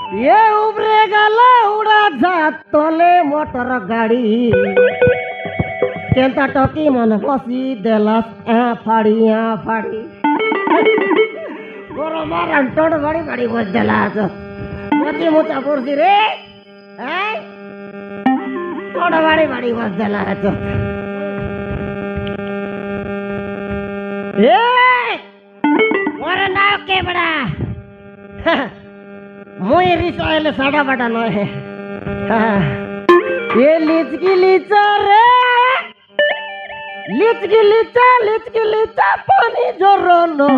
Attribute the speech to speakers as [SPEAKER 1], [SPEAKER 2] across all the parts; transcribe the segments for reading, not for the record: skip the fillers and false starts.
[SPEAKER 1] ये उबरे गला उड़ा जात तले मोटर गाड़ी केंता टकी मन बसी देलास फाड़ी गोरो मारन टोड बड़ी बड़ी बज देलास मोची मोचा पुरसी रे हैं टोड बड़ी बड़ी बज देलास ए मोरे नाव के बड़ा मुई रिसाइले साडा बटा न है ये लिचकी लीचा रे लिचकी लीचा पानी जोरोनो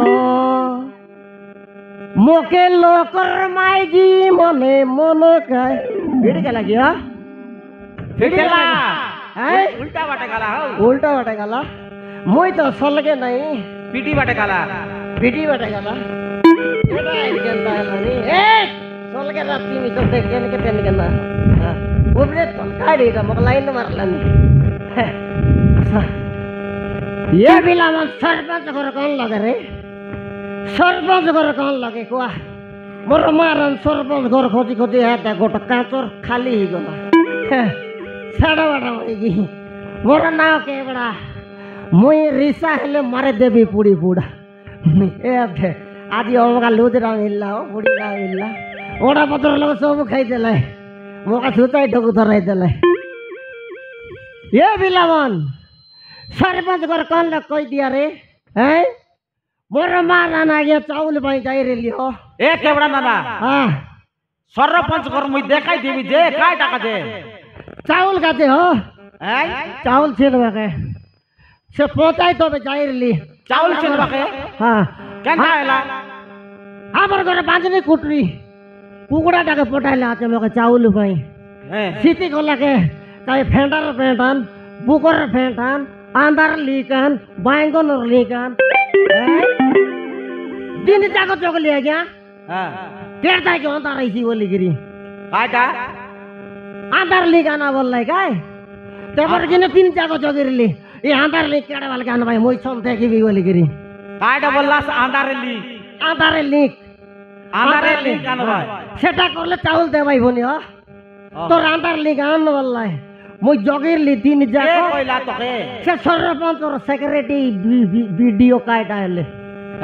[SPEAKER 1] मोके लोकर माईजी मने मनो काय फिर के लगिया
[SPEAKER 2] फिटेला
[SPEAKER 1] है
[SPEAKER 2] उल्टा बाटे गाला हो
[SPEAKER 1] उल्टा बटा गला मुई तो सलगे नहीं
[SPEAKER 2] पीटी बाटे गाला
[SPEAKER 1] पिटी बटा गला एटा केंता हलानी ए सलगे राती मी तो देखेन के तेन के ना उबरे तो काडी का मक लाइन मारलानी ये बिला मन सरपंच घर कौन लगे रे सरपंच घर कौन लगे कुआ मोर मारन सरपंच घर खोजी खोजी है ता गोटा काचर खाली ही गला साड़ा बड़ा होगी मोर नाव के बड़ा मुई रिसा हेले मारे देवी पुड़ी पुड़ा ए अबे आदि ओमका लूज रंग इल्ला हो पुड़ी रंग इल्ला ओड़ा पत्र लोग सब खाई देले मोका सुताई ढोक धराई देले ये बिलावन सरपंच घर कौन लग कोई दिया रे हैं मोर मारन आ गया चाउल भाई जाई रे लियो
[SPEAKER 2] ए केवड़ा नाना
[SPEAKER 1] हां
[SPEAKER 2] सरपंच घर मुई देखाई देबी जे काय टाका जे
[SPEAKER 1] चाउल खाते हो
[SPEAKER 2] हैं
[SPEAKER 1] चाउल छीनवा के से पोताई तो जाई रे ली
[SPEAKER 2] चावल छिनवा के
[SPEAKER 1] हां
[SPEAKER 2] केनता हैला
[SPEAKER 1] हमर घर बांधनी कुटरी कुकुड़ा टाके पोटाइला आते मोके चाउल भाई
[SPEAKER 2] हैं
[SPEAKER 1] सीटी को लगे काई फेंडर फेंटन बुकर फेंटन आंदर लीकन बैंगन लीकन दिन जाको चोक लिया क्या
[SPEAKER 2] हां
[SPEAKER 1] डेढ़ ताई के अंदर रही बोली गिरी
[SPEAKER 2] काटा
[SPEAKER 1] आंदर लीकन बोल लाई काय तेबर जिने तीन जाको चोक ली ये आंदर लीक केड़े वाले कान भाई मोई छम देखी भी बोली गिरी
[SPEAKER 2] काटा बोलला आंधारे ली
[SPEAKER 1] आंदर लीक
[SPEAKER 2] कान भाई
[SPEAKER 1] सेटा करले चाउल दे भाई बोनी हो तो आंदर लीक आन बोल लाई मुई जगिर ली तीन
[SPEAKER 2] ए
[SPEAKER 1] जाको
[SPEAKER 2] कोइला तो के
[SPEAKER 1] से सरपंच और सेक्रेटरी वीडियो काटा है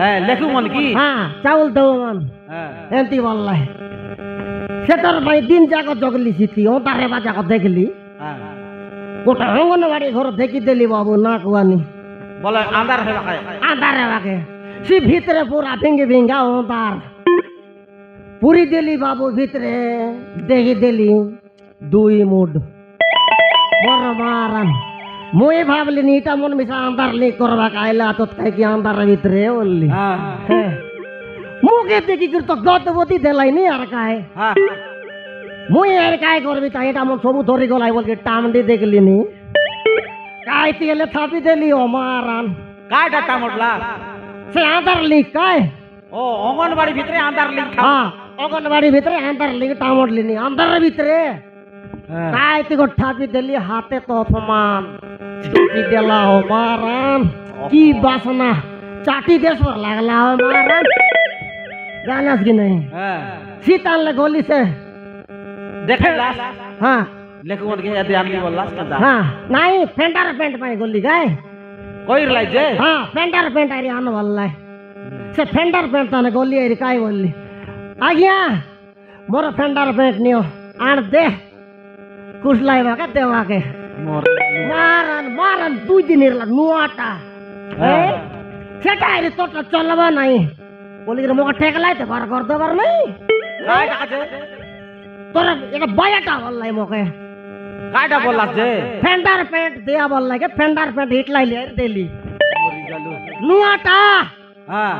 [SPEAKER 2] ए लेखु मन की
[SPEAKER 1] हाँ चाउल दो मन
[SPEAKER 2] हां
[SPEAKER 1] एंती वाला है से तर भाई दिन जाको जगली सीती ओ तारे बाजा को देखली
[SPEAKER 2] हां
[SPEAKER 1] गोटा अंगनवाड़ी घर देखी देली बाबू ना कुआनी
[SPEAKER 2] बोले आंधार है बाके
[SPEAKER 1] आंधार है बाके सी भीतरे पूरा भिंगी भिंगा ओंतार पूरी देली बाबू भीतरे देखी देली दुई मुड मोर मारन मुई भाबली नीटा मन मिसा अंदर ले करवा कायला तो कह कि अंदर भीतरे ओली
[SPEAKER 2] हां
[SPEAKER 1] मुके देखि कर तो गतवती देलाई नि यार काहे
[SPEAKER 2] हां
[SPEAKER 1] मुई यार काय करबी ता एटा मन सबु धरि गलाई बोल के टामडी देखली नि काय तिले थापी देली ओ मारन
[SPEAKER 2] काय डाटा मोडला
[SPEAKER 1] से अंदर ली काय
[SPEAKER 2] ओ अंगनवाड़ी भितरे आंधार लिख
[SPEAKER 1] हां अंगनवाड़ी भीतरे अंदर ली टामडली नि अंदर भीतरे काय तिको ठापी देली हाथे तो अपमान देखी देला हो मारन की बासना चाटी देश पर लागला हो मारन जानस की नहीं
[SPEAKER 2] हां
[SPEAKER 1] सीतान ले गोली से
[SPEAKER 2] देखला
[SPEAKER 1] हाँ
[SPEAKER 2] लेखु मन के ध्यान ली बोलला कंदा
[SPEAKER 1] हाँ नहीं फेंटर पेंट पाए गोली गए
[SPEAKER 2] कोई रिलाई जे
[SPEAKER 1] हाँ फेंटर पेंट आई आने वाला है से फेंटर पेंट ताने गोली आई काय बोली आ गया मोर फेंटर पेंट नियो आन दे कुछ लाइवा के देवा के
[SPEAKER 2] मोर
[SPEAKER 1] मारन मारन दुई दिन इरला नुआटा ए सेटा आई तो चलबा नहीं बोली रे मोका टेकलाई ते बार कर दे बार नहीं
[SPEAKER 2] काय टाका जे
[SPEAKER 1] तोरा एटा बायाटा बोललाई मोके
[SPEAKER 2] कायटा बोलला जे
[SPEAKER 1] फेंडर पेंट दिया बोललाई के फेंडर पेंट हिटलाई ले देली
[SPEAKER 2] मोरी गलु
[SPEAKER 1] नुआटा
[SPEAKER 2] हां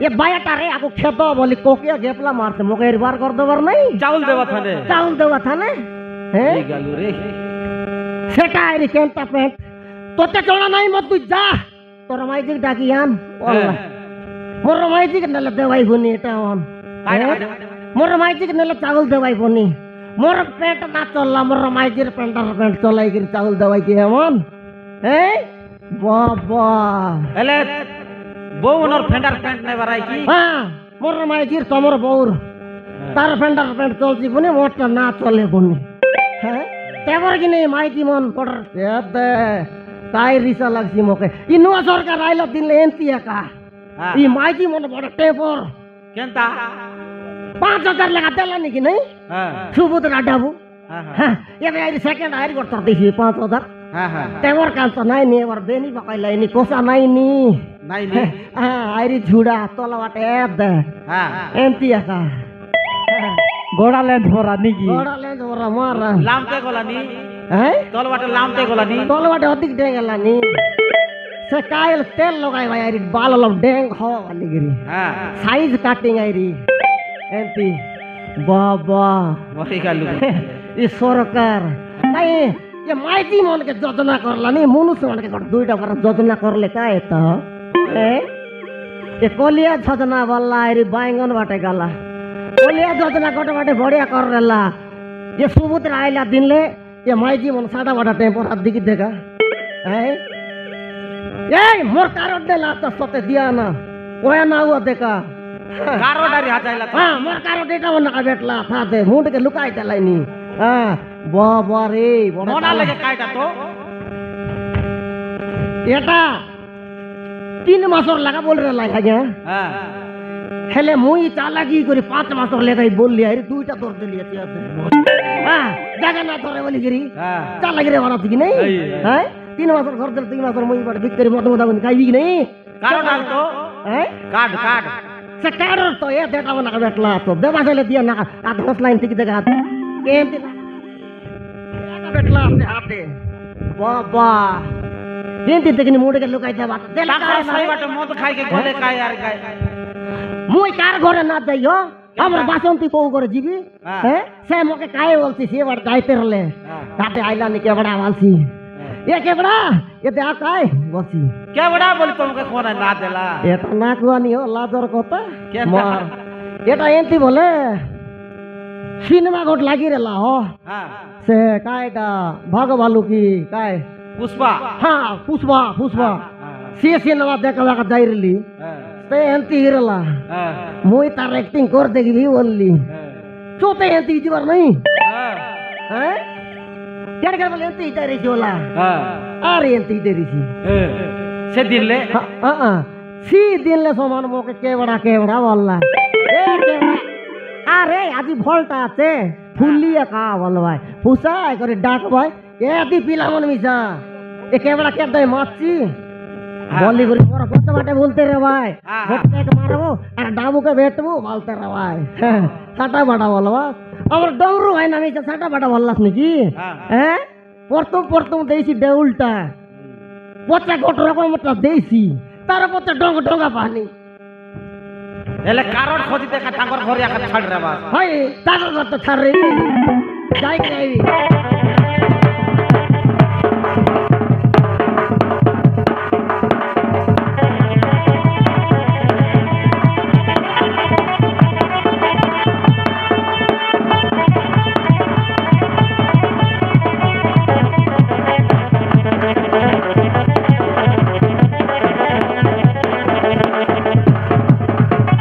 [SPEAKER 1] ये बायाटा रे आको खेतो बोली कोकिया गेपला मारते मोके एक बार कर दे बार नहीं
[SPEAKER 2] चावल देवा थाने
[SPEAKER 1] चाउल देवा था ने
[SPEAKER 2] मोरी गलु रे
[SPEAKER 1] सेटा आई केंता पेंट तोते चोड़ा नहीं मत तू जा तोरा माइजी डाकी यान बोलला मोर माइजी के नले देवाई बुनी एटा वन मोर माइजी के नले चावल देवाई बुनी मोर पेट ना चलला मोर माइजी रे पेंटर पेंट चलाई के चावल देवाई के मन ए बाबा
[SPEAKER 2] एले बो ओनर फेंडर पेंट नै बराई की
[SPEAKER 1] हां मोर माइजी तमर बौर তার প্যান্ট চলছি কোনে মোটটা না চলে কোনে হ্যাঁ তেবার কিনে মাইতি মন পড়ার তাই রিসা লাগছি মোকে ই নুয়া সরকার আইলা দিলে এনতি একা ই মাইতি মন বড় টেপর
[SPEAKER 2] কেনতা
[SPEAKER 1] 5,000 লেখা দিলা নাকি নাই সুবুদ্রা ডাবু হ্যাঁ এবে আইরি সেকেন্ড আইরি করতে দিছি 5,000 তেমর কান্ত নাই নি এবার বেনি বাকাইলা ইনি কোসা নাই নি হ্যাঁ আইরি ঝুড়া তলা বাটে দে এনতি একা
[SPEAKER 2] গোড়ালে ধরা নিকি
[SPEAKER 1] গোড়ালে ধরা মারা
[SPEAKER 2] লামতে গলানি
[SPEAKER 1] হ্যাঁ
[SPEAKER 2] তলবাটে লামতে গলানি
[SPEAKER 1] তলবাটে অধিক ডেং গেলানি সে কাইল তেল লগাই ভাই আইরি বাল লম ডেং হওয়া वाली गिरी সাইজ কাটিং আইরি এনতি বাবা
[SPEAKER 2] মরি গালু
[SPEAKER 1] ই সরকার নাই ये माइती मन के योजना करला नहीं मनुष्य मन के दुईटा पर योजना करले काय त ये कोलिया योजना वाला रे बैंगन बाटे गला कोलिया योजना गोटे बाटे बढ़िया करला ये सुबुद्रा आइला दिनले ये माइती मन साडा बाटा टेम्पर हाथ दिखी देखा ए मोर कारोट देला त सते दिया ना ओया ना हुआ देखा
[SPEAKER 2] कारोडारी हाजाइला
[SPEAKER 1] हां मोर कारोट एटा मन का बेटला था दे मुंड के लुकाई देलाई नी हां बाबा रे
[SPEAKER 2] मोना लगे कायटा तो
[SPEAKER 1] এটা 3 মাসর লাগা বল রে লাগা
[SPEAKER 2] হ্যাঁ
[SPEAKER 1] হেলে মুই চালাকি করে 5 মাসর লাগাই বললি আরে দুইটা দর দিলি আছে হ্যাঁ জায়গা না ধরে বলি গরি
[SPEAKER 2] হ্যাঁ
[SPEAKER 1] চালাকি রে বানা কি নাই হ্যাঁ 3 মাসর ঘর দিল 3 মাসর মুই বড় বিক্রি মত মত খাইবি কি নাই
[SPEAKER 2] কারোডাল তো
[SPEAKER 1] হ্যাঁ
[SPEAKER 2] কাট
[SPEAKER 1] সে কারোর তো এ দেখা না বেটলা তো দেবা চলে দিয়া না আর 10 লাইন থেকে দেখা কেমতে বেটলা আছে হাতে বাবা যেতে থেকে মুড়ে কে লুকাই দেবা দেলা
[SPEAKER 2] সাই বাটে মদ খাই के গলে খায় আর খায়
[SPEAKER 1] মুই কার ঘরে না যাইও আমার বাসন্তী কও করে জিবি হ্যাঁ সে মকে কাই বলছি সে বড় যাইতে রলে তাতে আইলা নি কে বড়া বলছি এ কে বড়া এ দে কাই বলছি
[SPEAKER 2] কে বড়া বলি তোমাকে কোন না দেলা
[SPEAKER 1] এটা না কুয়ানি ও লাজর কথা
[SPEAKER 2] কে
[SPEAKER 1] মার এটা এন্তি বলে সিনেমা ঘট লাগি রেলা হ
[SPEAKER 2] হ্যাঁ
[SPEAKER 1] সে কাইটা ভগবালু কি কাই
[SPEAKER 2] पुष्पा
[SPEAKER 1] হ্যাঁ পুষ্পা সে সিনেমা দেখা দেখা যাইরলি তে এন্তি হিরলা মুই তার অ্যাক্টিং কর দেখবি বললি চোতে এন্তি দিবার নাই হ্যাঁ কেন কেন বলে এন্তি যাইরি জোলা আরে এন্তি দেরিছি
[SPEAKER 2] সে দিলে
[SPEAKER 1] সি দিলে সমান মোকে কেবড়া বললা এ কেবড়া আরে আজি ভলটা আছে ফুলিয়া কা বল ভাই ফুসাই করে ডাক ভাই এ দি পিলা মন মিছা এ কেবড়া কে দই মাছি বলি করে পর কত বাটে বলতে রে ভাই ভটকে মারবো আর ডাবুকে বেটবো বলতে রে ভাই সাটা বাটা বলবা আমার ডৌরু ভাই না মিছা সাটা বাটা বললাস নাকি হ্যাঁ প্রথম দেইছি দেউলটা পচা গোট রকমটা দেইছি তার পচা ডঙ্গা পানি
[SPEAKER 2] এলে কারণ খোঁজি দেখা তাঙ্গর ঘরে একা ছাড় রে বাস
[SPEAKER 1] হয় তার তো ছাড় রে যাই